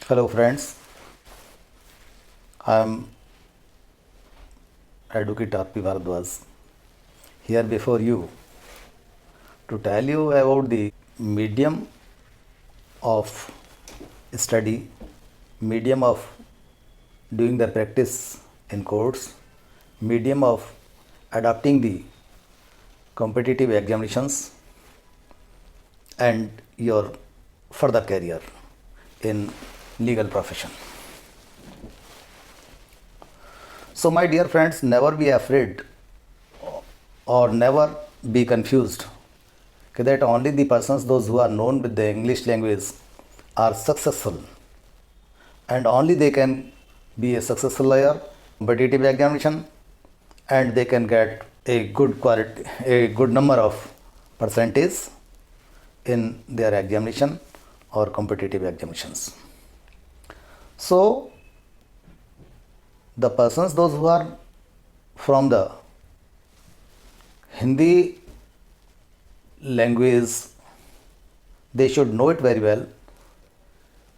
Hello, friends. I am Advocate R.P. Bharadwaj here before you to tell you about the medium of study, medium of doing the practice in courts, medium of adapting the competitive examinations and your further career in legal profession. So, my dear friends, never be afraid or never be confused that only the persons those who are known with the English language are successful and only they can be a successful lawyer, competitive examination, and they can get a good quality, a good number of percentage in their examination or competitive examinations. So, the persons those who are from the Hindi language, they should know it very well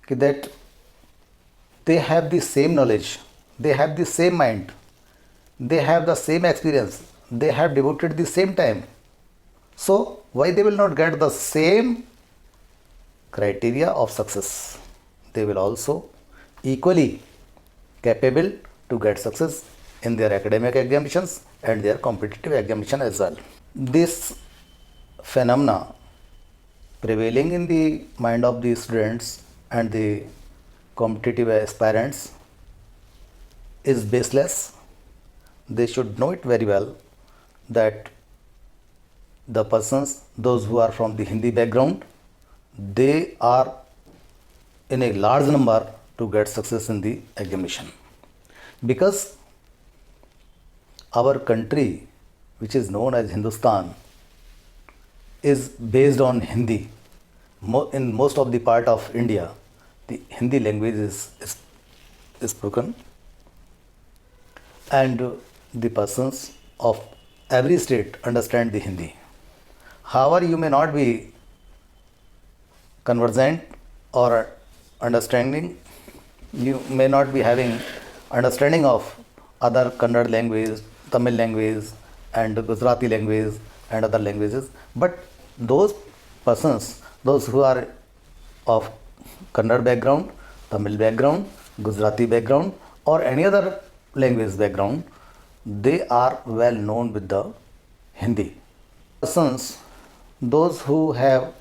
that they have the same knowledge, they have the same mind, they have the same experience, they have devoted the same time. So why they will not get the same criteria of success? They will also equally capable to get success in their academic examinations and their competitive examination as well. This phenomena prevailing in the mind of the students and the competitive aspirants is baseless. They should know it very well that the persons, those who are from the Hindi background, they are in a large number to get success in the examination. Because our country, which is known as Hindustan, is based on Hindi. In most of the part of India, the Hindi language is spoken, and the persons of every state understand the Hindi. However, you may not be conversant or understanding, you may not be having understanding of other Kannada language, Tamil language, and Gujarati language and other languages, but those persons, those who are of Kannada background, Tamil background, Gujarati background, or any other language background, they are well known with the Hindi. Persons, those who have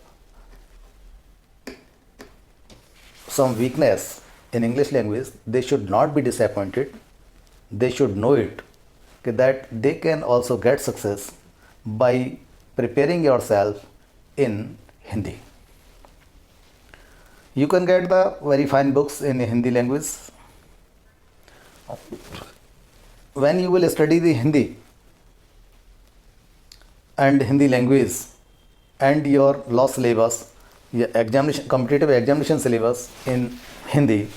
some weakness in English language, they should not be disappointed. They should know it that they can also get success by preparing yourself in Hindi. You can get the very fine books in Hindi language. When you will study the Hindi and Hindi language and your law syllabus, your examination, competitive examination syllabus in Hindi,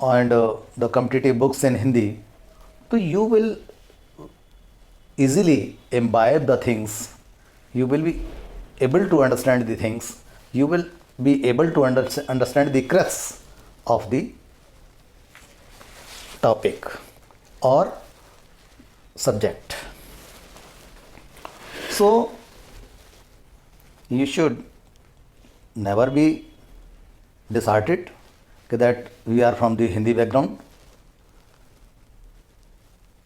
and the competitive books in Hindi, so you will easily imbibe the things, you will be able to understand the things, you will be able to understand the crux of the topic or subject. So you should never be disheartened that we are from the Hindi background.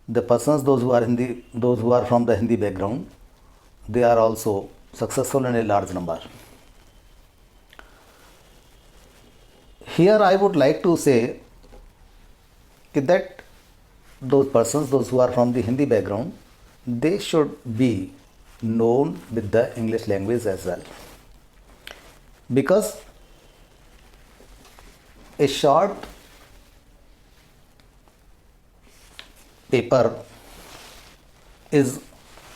The persons, those who are from the Hindi background, they are also successful in a large number. Here I would like to say that those persons, those who are from the Hindi background, they should be known with the English language as well. Because a short paper is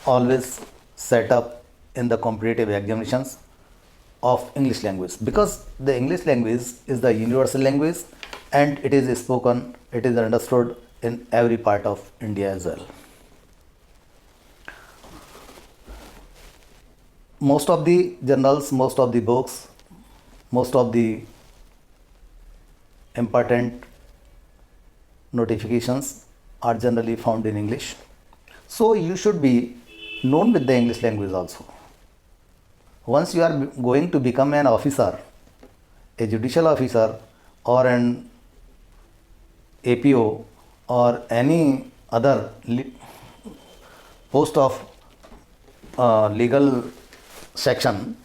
always set up in the competitive examinations of English language, because the English language is the universal language and it is spoken, it is understood in every part of India as well. Most of the journals, most of the books, most of the important notifications are generally found in English. So you should be known with the English language also. Once you are going to become an officer, a judicial officer, or an APO, or any other post of legal section,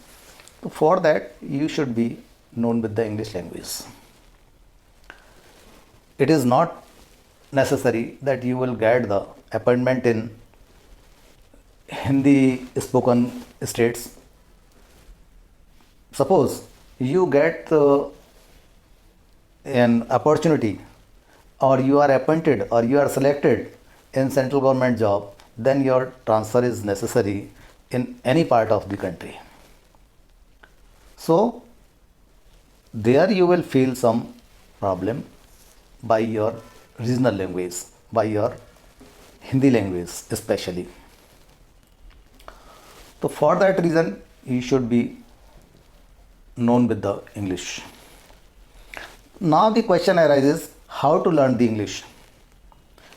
for that you should be known with the English language. It is not necessary that you will get the appointment in Hindi spoken states. Suppose you get an opportunity, or you are appointed, or you are selected in central government job, then your transfer is necessary in any part of the country. So there you will feel some problem by your regional language, by your Hindi language especially. So for that reason you should be known with the English. Now the question arises, how to learn the English?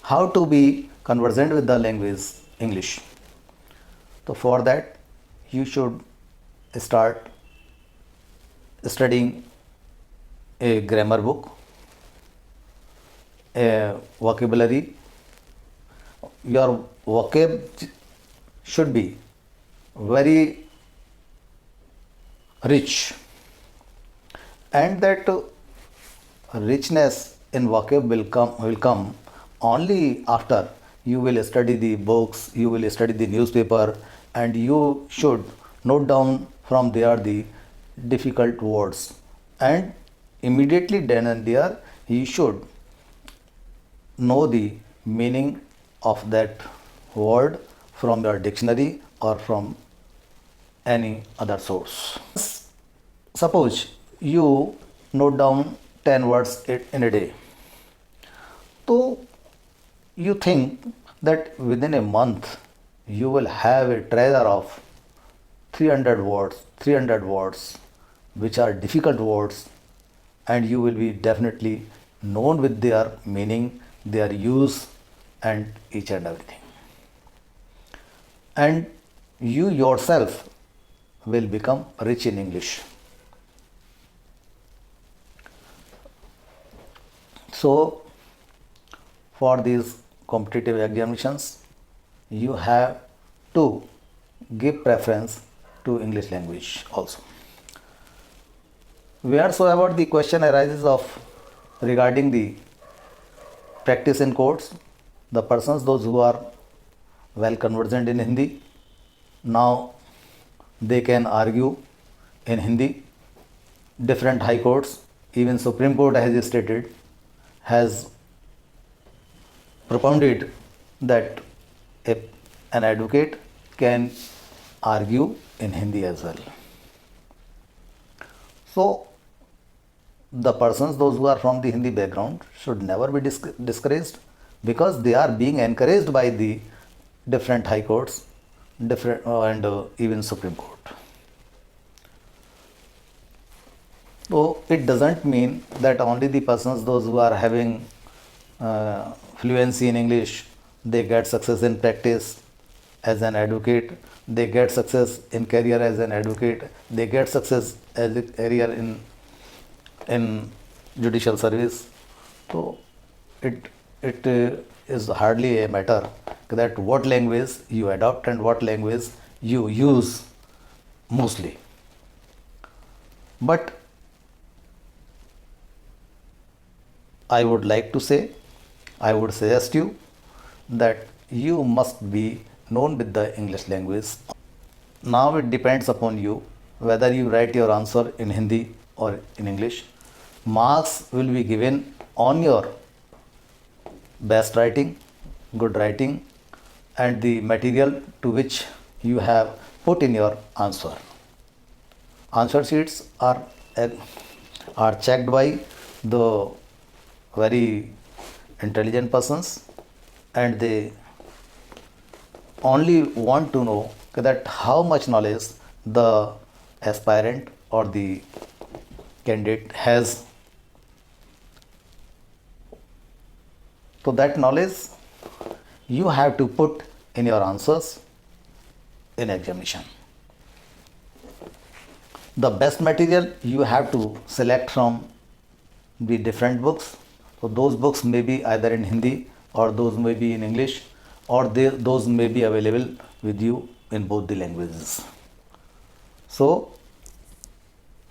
How to be conversant with the language English? So for that you should start studying a grammar book, a vocabulary. Your vocab should be very rich, and that richness in vocab will come only after you will study the books, you will study the newspaper, and you should note down from there the difficult words, and immediately then and there you should know the meaning of that word from your dictionary or from any other source. Suppose you note down 10 words in a day. So you think that within a month you will have a treasure of 300 words which are difficult words, and you will be definitely known with their meaning, their use, and each and everything. And you yourself will become rich in English. So for these competitive examinations you have to give preference to English language also. Wheresoever the question arises of regarding the practice in courts, the persons, those who are well conversant in Hindi, now they can argue in Hindi. Different high courts, even Supreme Court has stated, has propounded that an advocate can argue in Hindi as well. So the persons, those who are from the Hindi background, should never be discouraged, because they are being encouraged by the different high courts, and even Supreme Court. So it doesn't mean that only the persons, those who are having fluency in English, they get success in practice as an advocate, they get success in career as an advocate, they get success as a career in judicial service. So it is hardly a matter that what language you adopt and what language you use mostly. But I would like to say, I would suggest you that you must be known with the English language. Now it depends upon you whether you write your answer in Hindi or in English. Marks will be given on your best writing, good writing, and the material to which you have put in your answer. Answer sheets are checked by the very intelligent persons, and they only want to know that how much knowledge the aspirant or the candidate has So that knowledge you have to put in your answers in examination. The best material you have to select from the different books. So those books may be either in Hindi or those may be in English, or those may be available with you in both the languages. So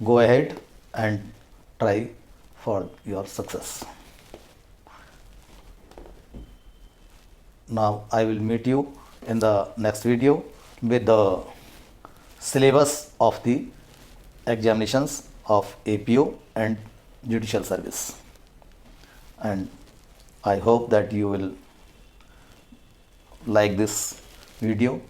go ahead and try for your success. Now I will meet you in the next video with the syllabus of the examinations of APO and judicial service, and I hope that you will like this video